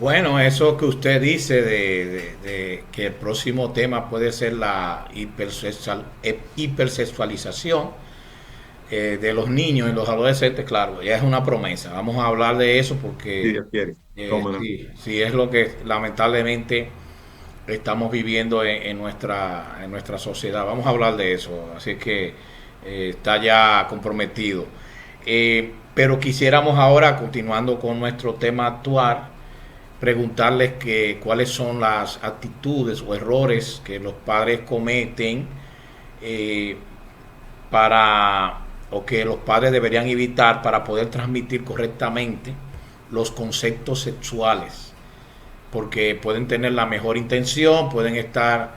Bueno, eso que usted dice de que el próximo tema puede ser la hipersexualización de los niños y los adolescentes, claro, ya es una promesa. Vamos a hablar de eso porque si Dios quiere. ¿Cómo no? sí, es lo que lamentablemente estamos viviendo en nuestra sociedad. Vamos a hablar de eso, así que está ya comprometido. Pero quisiéramos ahora, continuando con nuestro tema actual, preguntarles cuáles son las actitudes o errores que los padres cometen o que los padres deberían evitar para poder transmitir correctamente los conceptos sexuales, porque pueden tener la mejor intención, pueden estar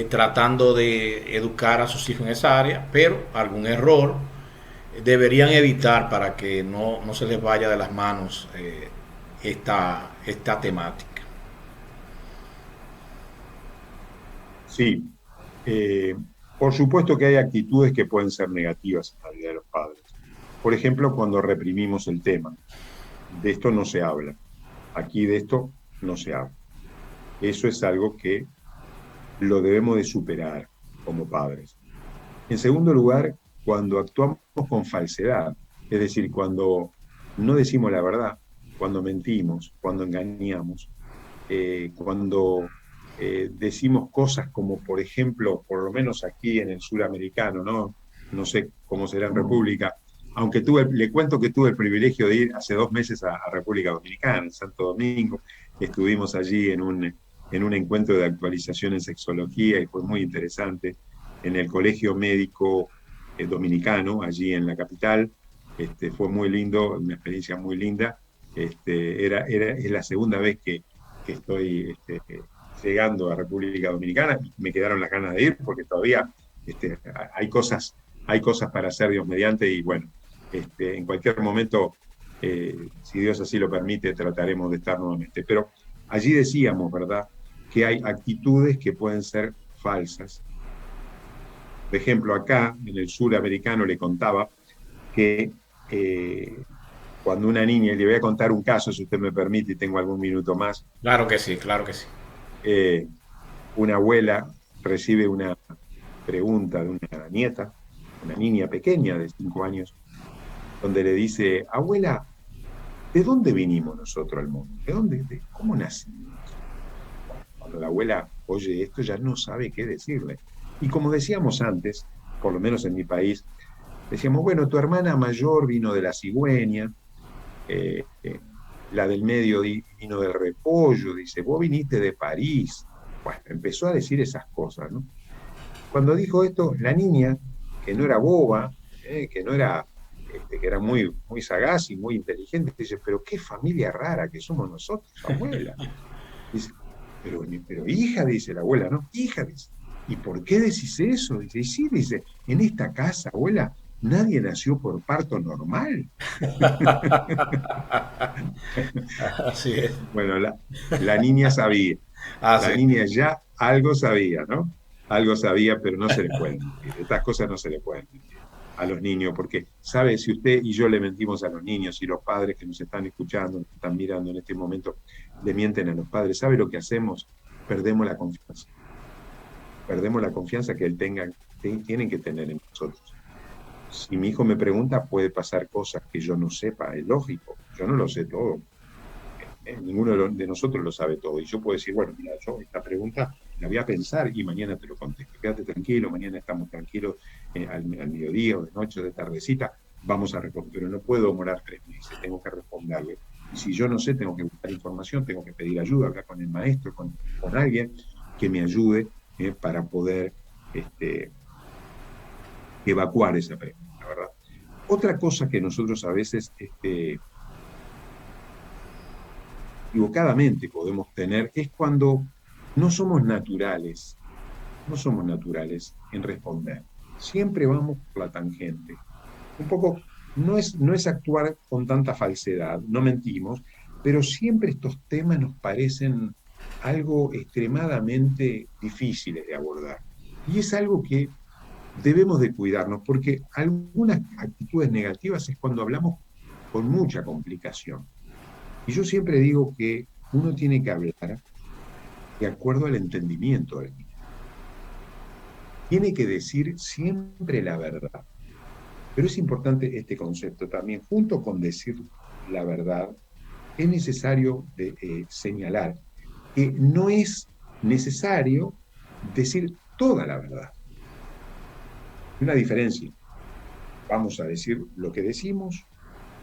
tratando de educar a sus hijos en esa área, pero algún error deberían evitar para que no se les vaya de las manos esta temática. Sí, por supuesto que hay actitudes que pueden ser negativas en la vida de los padres. Por ejemplo, cuando reprimimos el tema. De esto no se habla. Aquí de esto no se habla. Eso es algo que lo debemos de superar como padres. En segundo lugar, cuando actuamos con falsedad, es decir, cuando no decimos la verdad, cuando mentimos, cuando engañamos, cuando decimos cosas como, por ejemplo, por lo menos aquí en el suramericano, no sé cómo será en República, aunque le cuento que tuve el privilegio de ir hace 2 meses a República Dominicana, en Santo Domingo. Estuvimos allí en un encuentro de actualización en sexología y fue muy interesante, en el Colegio Médico Dominicano, allí en la capital. Fue muy lindo, una experiencia muy linda. Es la segunda vez que estoy llegando a República Dominicana. Me quedaron las ganas de ir porque todavía hay cosas para hacer, Dios mediante, y bueno, en cualquier momento, si Dios así lo permite, trataremos de estar nuevamente. Pero allí decíamos, ¿verdad?, que hay actitudes que pueden ser falsas. Por ejemplo, acá, en el suramericano, le contaba que cuando una niña, le voy a contar un caso, si usted me permite, y tengo algún minuto más. Claro que sí, claro que sí. Una abuela recibe una pregunta de una nieta, una niña pequeña de 5 años, donde le dice: abuela, ¿de dónde vinimos nosotros al mundo? ¿Cómo nacimos? Cuando la abuela oye esto, ya no sabe qué decirle. Y como decíamos antes, por lo menos en mi país, decíamos, bueno, tu hermana mayor vino de la cigüeña, la del medio vino del repollo, dice, vos viniste de París. Bueno, empezó a decir esas cosas, ¿no? Cuando dijo esto, la niña, que no era boba, que no era, que era muy, muy sagaz y muy inteligente, dice, pero qué familia rara que somos nosotros, abuela. Dice, pero hija, dice la abuela, ¿no? Hija, dice, ¿y por qué decís eso? Dice, y sí, dice, en esta casa, abuela, nadie nació por parto normal. Así es. Bueno, la niña sabía. La niña ya algo sabía, ¿no? Algo sabía, pero no se le pueden mentir. Estas cosas no se le pueden mentir a los niños, porque, ¿sabe? Si usted y yo le mentimos a los niños y los padres que nos están escuchando, nos están mirando en este momento, le mienten a los padres, ¿sabe lo que hacemos? perdemos la confianza. Perdemos la confianza que tienen que tener en nosotros. Si mi hijo me pregunta, puede pasar cosas que yo no sepa, es lógico, yo no lo sé todo. Ninguno de nosotros lo sabe todo. Y yo puedo decir, bueno, mira, yo esta pregunta la voy a pensar y mañana te lo contesto. Quédate tranquilo, mañana estamos tranquilos al mediodía o de noche o de tardecita, vamos a responder. Pero no puedo demorar 3 meses, tengo que responderle. Y si yo no sé, tengo que buscar información, tengo que pedir ayuda, hablar con el maestro, con alguien que me ayude para poder evacuar esa pregunta, ¿verdad? Otra cosa que nosotros a veces equivocadamente podemos tener es cuando no somos naturales en responder. Siempre vamos por la tangente. Un poco, no es actuar con tanta falsedad, no mentimos, pero siempre estos temas nos parecen algo extremadamente difíciles de abordar. Y es algo que debemos de cuidarnos, porque algunas actitudes negativas es cuando hablamos con mucha complicación. Y yo siempre digo que uno tiene que hablar de acuerdo al entendimiento del niño. Tiene que decir siempre la verdad. Pero es importante este concepto también. Junto con decir la verdad, es necesario señalar que no es necesario decir toda la verdad. Hay una diferencia. Vamos a decir lo que decimos,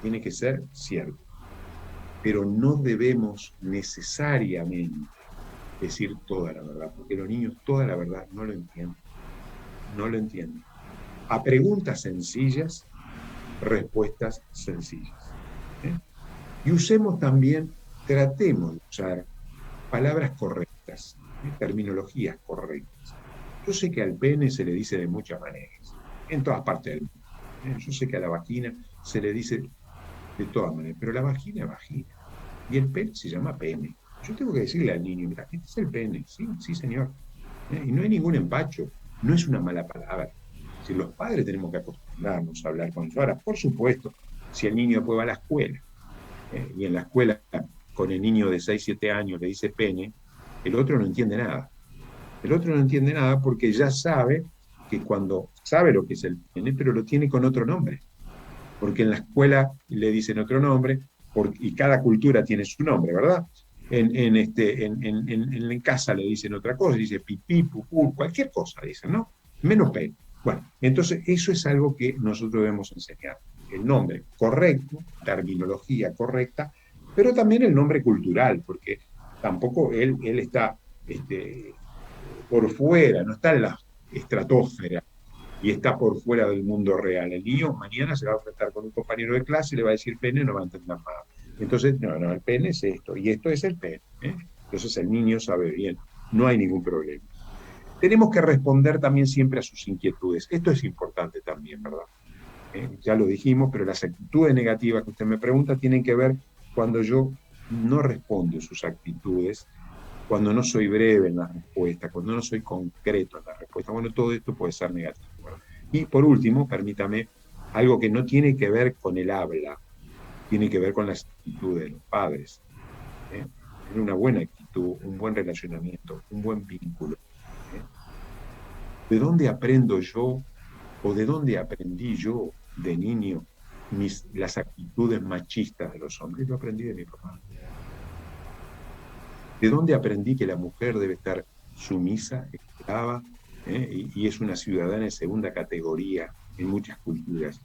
tiene que ser cierto. Pero no debemos necesariamente decir toda la verdad, porque los niños toda la verdad no lo entienden. No lo entienden. A preguntas sencillas, respuestas sencillas. Y usemos también, tratemos de usar palabras correctas, terminologías correctas. Yo sé que al pene se le dice de muchas maneras, en todas partes del mundo. Yo sé que a la vagina se le dice de todas maneras, pero la vagina es vagina. Y el pene se llama pene. Yo tengo que decirle al niño, mira, este es el pene. Sí, sí, señor. Y no hay ningún empacho, no es una mala palabra. Si los padres tenemos que acostumbrarnos a hablar con eso. Ahora, por supuesto, si el niño después va a la escuela, y en la escuela con el niño de 6, 7 años le dice pene, el otro no entiende nada. El otro no entiende nada porque ya sabe que cuando sabe lo que es el pene, pero lo tiene con otro nombre. Porque en la escuela le dicen otro nombre, y cada cultura tiene su nombre, ¿verdad? En casa le dicen otra cosa, dice pipí, pupú, cualquier cosa dicen, ¿no? Menos pene. Bueno, entonces eso es algo que nosotros debemos enseñar. El nombre correcto, terminología correcta, pero también el nombre cultural, porque tampoco él está por fuera, no está en la estratosfera y está por fuera del mundo real. El niño mañana se va a enfrentar con un compañero de clase y le va a decir pene, no va a entender nada. Entonces, no, el pene es esto, y esto es el pene. Entonces el niño sabe bien, no hay ningún problema. Tenemos que responder también siempre a sus inquietudes. Esto es importante también, ¿verdad? Ya lo dijimos, pero las actitudes negativas que usted me pregunta tienen que ver cuando yo no respondo sus actitudes, cuando no soy breve en la respuesta, cuando no soy concreto en la respuesta. Bueno, todo esto puede ser negativo, ¿verdad? Y por último, permítame, algo que no tiene que ver con el habla, tiene que ver con las actitudes de los padres. Tener una buena actitud, un buen relacionamiento, un buen vínculo. ¿De dónde aprendo yo o de dónde aprendí yo de niño las actitudes machistas de los hombres? Lo aprendí de mi papá. ¿De dónde aprendí que la mujer debe estar sumisa, esclava, y es una ciudadana de segunda categoría en muchas culturas?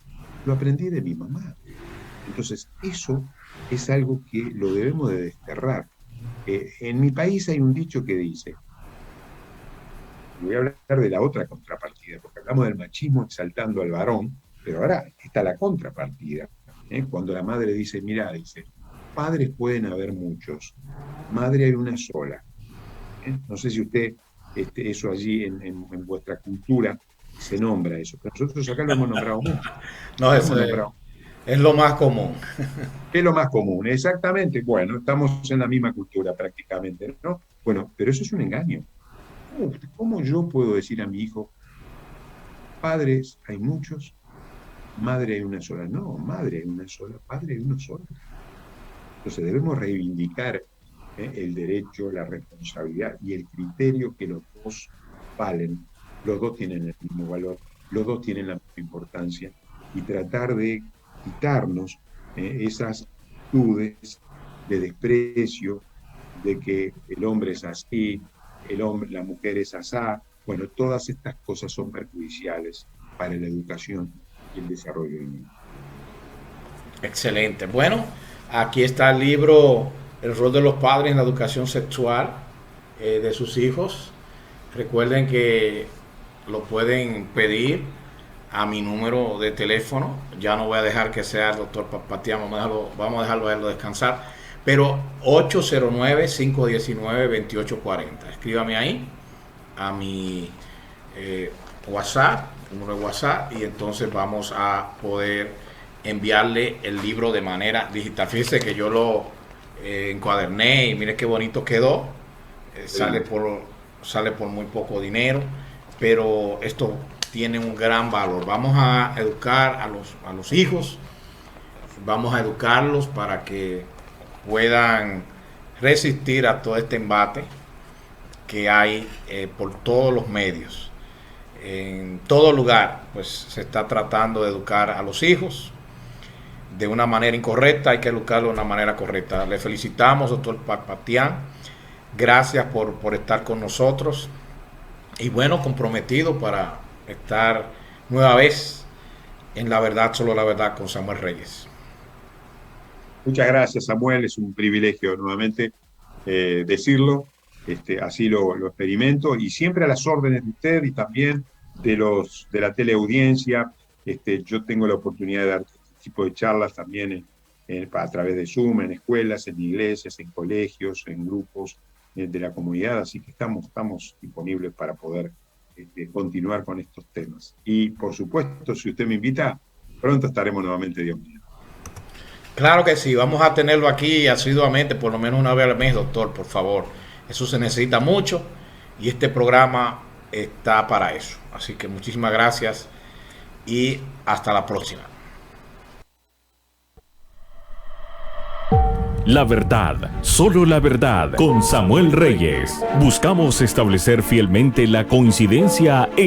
Lo aprendí de mi mamá. Entonces, eso es algo que lo debemos de desterrar. En mi país hay un dicho que dice, voy a hablar de la otra contrapartida, porque hablamos del machismo exaltando al varón, pero ahora está la contrapartida. Cuando la madre dice, mira, dice, padres pueden haber muchos, madre hay una sola. No sé si usted, eso allí en vuestra cultura se nombra eso, pero nosotros acá lo hemos nombrado mucho. No, eso es lo más común. Es lo más común, exactamente. Bueno, estamos en la misma cultura prácticamente, ¿no? Bueno, pero eso es un engaño. ¿Cómo yo puedo decir a mi hijo, padres hay muchos, madre hay una sola? No, madre hay una sola, padre hay uno solo. Entonces debemos reivindicar el derecho, la responsabilidad y el criterio que los dos valen, los dos tienen el mismo valor, los dos tienen la misma importancia, y tratar de quitarnos esas actitudes de desprecio, de que el hombre es así, la mujer es asá. Bueno, todas estas cosas son perjudiciales para la educación y el desarrollo del niño. Excelente. Bueno, aquí está el libro El rol de los padres en la educación sexual de sus hijos. Recuerden que lo pueden pedir a mi número de teléfono. Ya no voy a dejar que sea el doctor Papatián, vamos a dejarlo a él descansar. Pero 809-519-2840. Escríbame ahí a mi WhatsApp, número de WhatsApp, y entonces vamos a poder enviarle el libro de manera digital. Fíjese que yo lo encuaderné y mire qué bonito quedó. Sale por muy poco dinero, pero esto tiene un gran valor. Vamos a educar a los hijos, vamos a educarlos para que puedan resistir a todo este embate que hay por todos los medios. En todo lugar, pues se está tratando de educar a los hijos de una manera incorrecta, hay que educarlo de una manera correcta. Le felicitamos, doctor Papatián. Gracias por estar con nosotros. Y bueno, comprometido para estar nueva vez en La Verdad, Solo la Verdad con Samuel Reyes. Muchas gracias, Samuel. Es un privilegio nuevamente decirlo. Así lo experimento, y siempre a las órdenes de usted y también de la teleaudiencia. Yo tengo la oportunidad de dar este tipo de charlas también a través de Zoom, en escuelas, en iglesias, en colegios, en grupos de la comunidad, así que estamos disponibles para poder continuar con estos temas. Y por supuesto, si usted me invita, pronto estaremos nuevamente, Dios mío. Claro que sí, vamos a tenerlo aquí asiduamente, por lo menos una vez al mes, doctor, por favor. Eso se necesita mucho y este programa está para eso. Así que muchísimas gracias y hasta la próxima. La verdad, solo la verdad, con Samuel Reyes. Buscamos establecer fielmente la coincidencia en